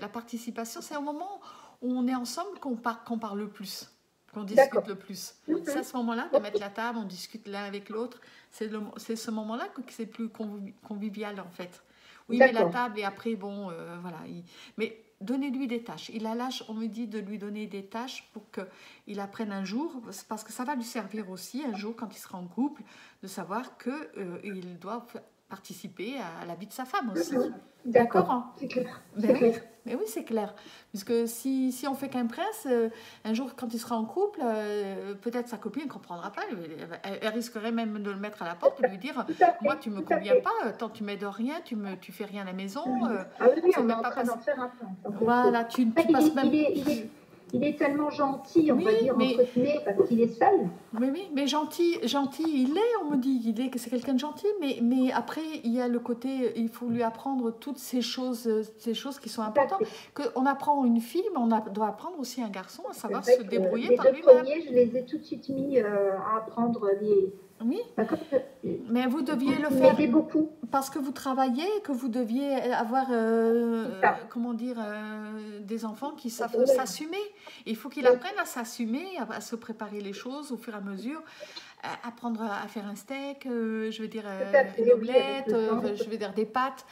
la participation, c'est au moment où on est ensemble qu'on parle le plus, qu'on discute le plus. C'est à ce moment-là de mettre la table, on discute l'un avec l'autre. C'est ce moment-là que c'est plus convivial, en fait. Oui, mais la table, et après, bon, voilà. Mais donnez-lui des tâches. Il a l'âge, on me dit, de lui donner des tâches pour qu'il apprenne un jour, parce que ça va lui servir aussi, un jour, quand il sera en couple, de savoir qu'il doit participer à la vie de sa femme aussi. D'accord, hein? C'est clair. Mais oui, c'est clair. Puisque si on fait qu'un prince, un jour, quand il sera en couple, peut-être sa copine ne comprendra pas. Elle risquerait même de le mettre à la porte et lui dire « Moi, tu ne me conviens pas, tant tu m'aides rien, tu fais rien à la maison. Ah oui, on est en train d'en faire un prince. Voilà, tu passes même... » Il est tellement gentil, on va dire, entre guillemets, parce qu'il est seul. Oui, mais gentil, il est, on me dit, c'est quelqu'un de gentil, mais après, il y a le côté, il faut lui apprendre toutes ces choses qui sont importantes. On apprend une fille, mais on doit apprendre aussi un garçon à savoir se débrouiller par lui-même. Les deux premiers, je les ai tout de suite mis à apprendre les... Oui, mais vous deviez le faire beaucoup. Parce que vous travaillez, que vous deviez avoir, comment dire, des enfants qui savent s'assumer. Il faut qu'il apprenne à s'assumer, à se préparer les choses au fur et à mesure, apprendre à faire un steak, je veux dire une omelette, je veux dire des pâtes.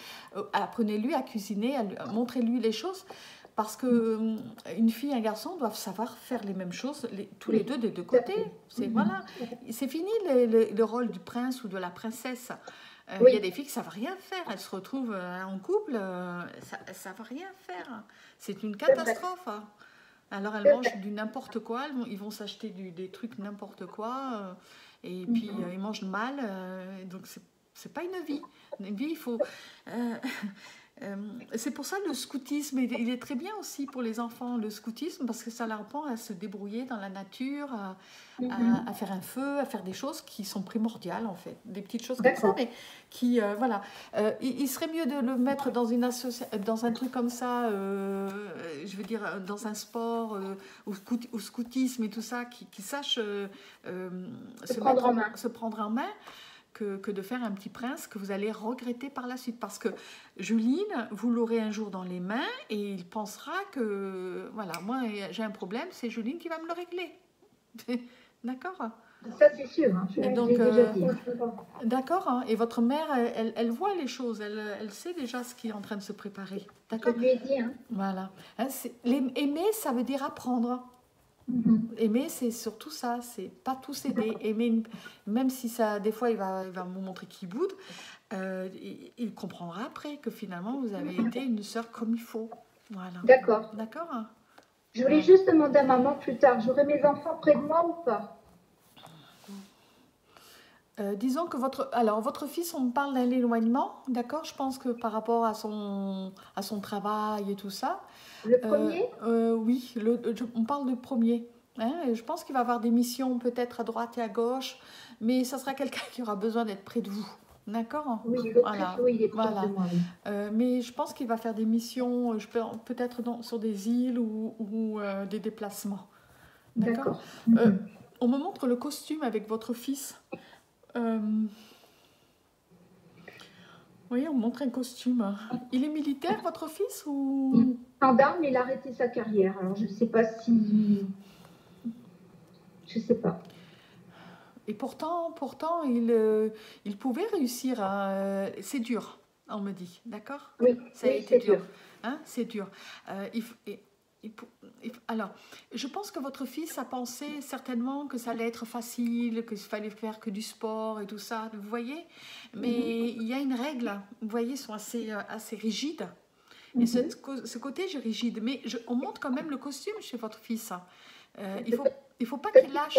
Apprenez-lui à cuisiner, montrez-lui les choses. Parce qu'une fille et un garçon doivent savoir faire les mêmes choses, tous les deux des deux côtés. Voilà. C'est fini le rôle du prince ou de la princesse. Il y a des filles qui ne savent rien faire. Elles se retrouvent en couple, elles ne savent rien faire. C'est une catastrophe. Alors elles mangent du n'importe quoi, ils vont s'acheter des trucs n'importe quoi, et puis ils mangent mal. Donc c'est pas une vie. Une vie, il faut... C'est pour ça le scoutisme, il est très bien aussi pour les enfants, le scoutisme, parce que ça leur apprend à se débrouiller dans la nature, à faire un feu, à faire des choses qui sont primordiales en fait, des petites choses comme ça, mais qui, voilà. Il serait mieux de le mettre dans dans un truc comme ça, je veux dire, dans un sport, au scoutisme et tout ça, qui sache se prendre en main. Que de faire un petit prince que vous allez regretter par la suite. Parce que Juline, vous l'aurez un jour dans les mains et il pensera que, voilà, moi j'ai un problème, c'est Juline qui va me le régler. D'accord? Ça c'est sûr, hein. Donc, déjà dit. D'accord, hein. Et votre mère, elle voit les choses, elle sait déjà ce qui est en train de se préparer. D'accord? Je lui ai dit, hein. Voilà. Hein, aimer, ça veut dire apprendre. Aimer, c'est surtout ça, c'est pas tout céder. Aimer, même si ça, des fois, il va vous montrer qu'il boude, il comprendra après que finalement, vous avez été une sœur comme il faut. Voilà. D'accord. D'accord. Je voulais juste demander à maman plus tard, j'aurai mes enfants près de moi ou pas? Disons que votre fils, on me parle d'un éloignement, d'accord? Je pense que par rapport à son travail et tout ça. Le premier? Oui, on parle du premier. Hein, et je pense qu'il va avoir des missions peut-être à droite et à gauche, mais ça sera quelqu'un qui aura besoin d'être près de vous. D'accord? Oui, voilà. Oui, il est près de moi. Oui. Mais je pense qu'il va faire des missions, peut-être sur des îles ou des déplacements. D'accord? On me montre le costume avec votre fils. Oui, on montre un costume. Il est militaire, votre fils, ou... Gendarme, mais il a arrêté sa carrière. Alors, je ne sais pas si... Je ne sais pas. Et pourtant il pouvait réussir. C'est dur, on me dit. D'accord? Oui, ça a été dur. Hein, c'est dur. Alors, je pense que votre fils a pensé certainement que ça allait être facile, qu'il fallait faire que du sport et tout ça, vous voyez. Mais il y a une règle, vous voyez, ils sont assez rigides. Et ce côté, j'ai rigide. Mais on montre quand même le costume chez votre fils. Il faut pas qu'il lâche.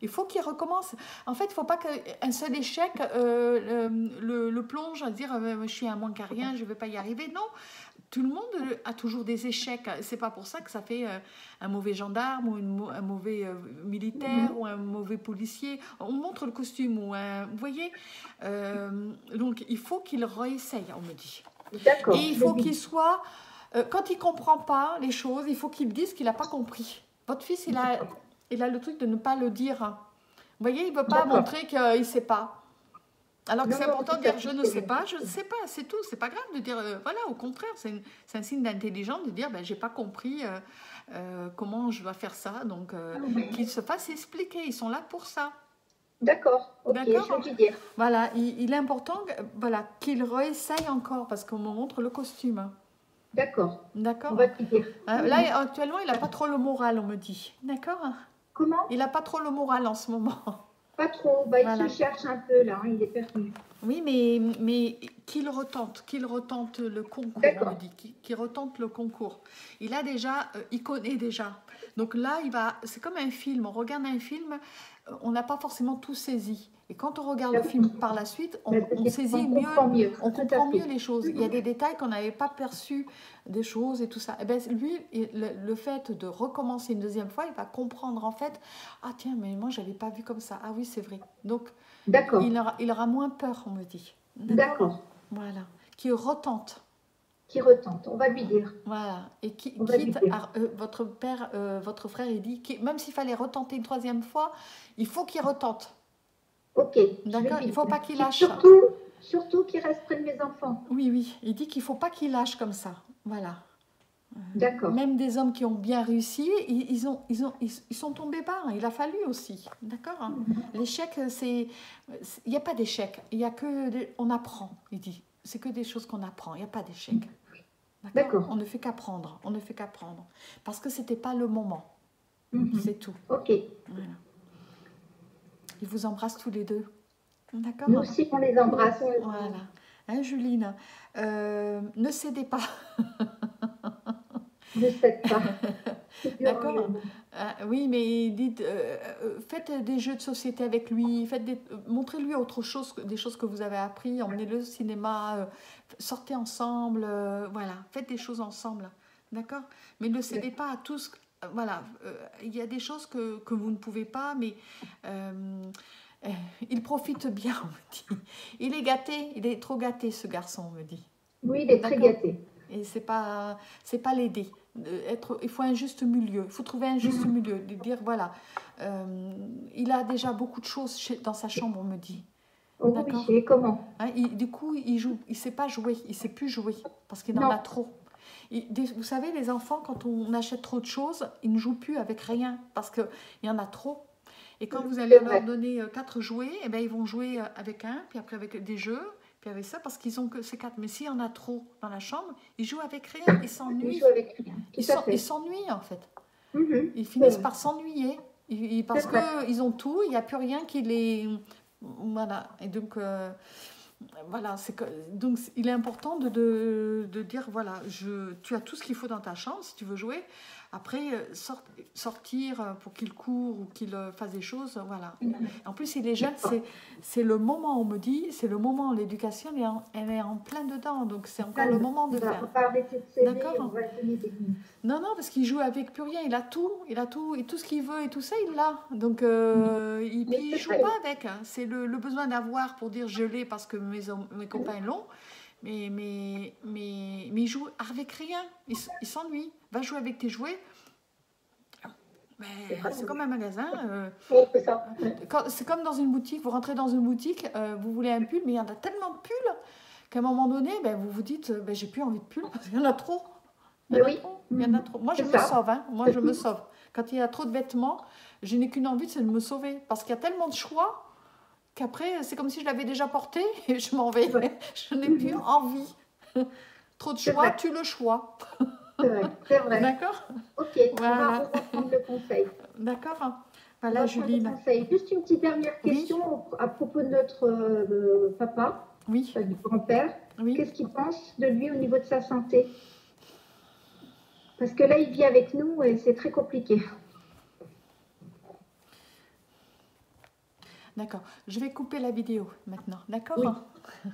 Il faut qu'il recommence. En fait, il ne faut pas qu'un seul échec le plonge à dire je suis un moins qu'à rien, je ne vais pas y arriver. Non, tout le monde a toujours des échecs. C'est pas pour ça que ça fait un mauvais gendarme ou un mauvais militaire ou un mauvais policier. On montre le costume. Vous voyez, donc il faut qu'il réessaye, on me dit. D'accord. Et il faut qu'il soit... quand il ne comprend pas les choses, il faut qu'il dise qu'il n'a pas compris. Votre fils, il a le truc de ne pas le dire. Vous voyez, il ne veut pas montrer qu'il ne sait pas. Alors que c'est important de dire je ne sais pas, c'est tout. C'est pas grave de dire, voilà, au contraire, c'est un signe d'intelligence de dire, j'ai pas compris comment je dois faire ça. Donc, qu'il se fasse expliquer, ils sont là pour ça. D'accord, ok, je vais lui dire. Voilà, il est important qu'il réessaye encore, parce qu'on me montre le costume. D'accord. D'accord. On va te dire. Là, actuellement, il n'a pas trop le moral, on me dit. D'accord. Comment? Il n'a pas trop le moral en ce moment. Pas trop. Il se cherche un peu, là. Il est perdu. Oui, mais qu'il retente le concours, on me dit. Qu'il retente le concours. Il a déjà, il connaît déjà. Donc là, c'est comme un film. On regarde un film, on n'a pas forcément tout saisi. Et quand on regarde le film par la suite, on saisit mieux, on comprend mieux les choses. Il y a des détails qu'on n'avait pas perçus, des choses et tout ça. Et bien, lui, le fait de recommencer une deuxième fois, il va comprendre en fait, ah tiens, mais moi, je n'avais pas vu comme ça. Ah oui, c'est vrai. Donc, il aura moins peur, on me dit. D'accord. Voilà. Qui retente. Qui retente, on va lui dire. Voilà. Et votre frère, il dit, même s'il fallait retenter une troisième fois, il faut qu'il retente. Ok. D'accord. Il ne faut pas qu'il lâche. Surtout qu'il reste près de mes enfants. Oui, oui. Il dit qu'il ne faut pas qu'il lâche comme ça. Voilà. D'accord. Même des hommes qui ont bien réussi, ils sont tombés bas. Il a fallu aussi. D'accord. L'échec, il n'y a pas d'échec. Il y a que on apprend. Il dit. C'est que des choses qu'on apprend. Il n'y a pas d'échec. D'accord. On ne fait qu'apprendre. On ne fait qu'apprendre. Parce que c'était pas le moment. C'est tout. Ok. Voilà. Ils vous embrassent tous les deux. D'accord. Nous aussi, on les embrasse. Voilà. Hein, Juline, ne cédez pas. Je ne sais pas. D'accord. Oui, mais dites, faites des jeux de société avec lui, montrez-lui autre chose, des choses que vous avez appris, emmenez-le au cinéma, sortez ensemble, voilà, faites des choses ensemble, d'accord? Mais ne cédez pas à tous, voilà, il y a des choses que vous ne pouvez pas, mais euh, il profite bien, on me dit. Il est gâté, il est trop gâté, ce garçon, on me dit. Oui, il est très D'accord? gâté. Et c'est pas l'aider. Il faut un juste milieu. Il faut trouver un juste milieu. De dire, voilà, il a déjà beaucoup de choses dans sa chambre, on me dit. Oh oui, D'accord? et comment? Hein, du coup, il sait pas jouer. Il sait plus jouer parce qu'il en Non. a trop. Vous savez, les enfants, quand on achète trop de choses, ils ne jouent plus avec rien parce qu'il y en a trop. Et quand vous allez C'est leur vrai. donner 4 jouets, eh ben, ils vont jouer avec un, puis après avec des jeux, puis avec ça, parce qu'ils ont que ces 4. Mais s'il y en a trop dans la chambre, ils jouent avec rien, ils Il s'ennuient. joue avec rien. Tout à Ils fait. s'ennuient en fait. Mhm. Ils C'est finissent vrai. par s'ennuyer. Parce C'est vrai. qu'ils ont tout, il n'y a plus rien qui les... Voilà. Et donc, voilà, donc il est important de dire, voilà, tu as tout ce qu'il faut dans ta chambre si tu veux jouer. Après, sortir pour qu'il court ou qu'il fasse des choses, voilà. En plus, il est jeune, c'est le moment, on me dit, c'est le moment, l'éducation, elle est en plein dedans, donc c'est encore le moment de On va faire. pas arrêter de s'aider, D'accord? on va donner des limites. Non, non, parce qu'il joue avec plus rien, il a tout, et tout ce qu'il veut et tout ça, il l'a. Donc, Mais puis il c'est joue vrai. pas avec, hein. C'est le besoin d'avoir pour dire je l'ai parce que mes copains l'ont, mais il joue avec rien, il s'ennuie. Va jouer avec tes jouets, c'est comme un magasin. Oui, c'est ça. C'est comme dans une boutique, vous rentrez dans une boutique, vous voulez un pull, mais il y en a tellement de pulls qu'à un moment donné, vous vous dites, j'ai plus envie de pull parce qu'il y en a trop. Il y en a Oui. trop. Il y en a trop. Moi, je C'est me ça. sauve. Hein. Moi, je me sauve. Quand il y a trop de vêtements, je n'ai qu'une envie, c'est de me sauver. Parce qu'il y a tellement de choix qu'après, c'est comme si je l'avais déjà porté et je m'en vais. Ouais. Je n'ai plus envie. Trop de C'est choix, vrai. tue le choix. C'est vrai. C'est vrai. D'accord? Ok, Voilà. on va prendre le conseil. D'accord? On Voilà, va prendre le Juline. conseil. Juste une petite dernière Oui. question à propos de notre papa, Oui. du grand-père. Oui. Qu'est-ce qu'il pense de lui au niveau de sa santé? Parce que là, il vit avec nous et c'est très compliqué. D'accord. Je vais couper la vidéo maintenant. D'accord? Oui.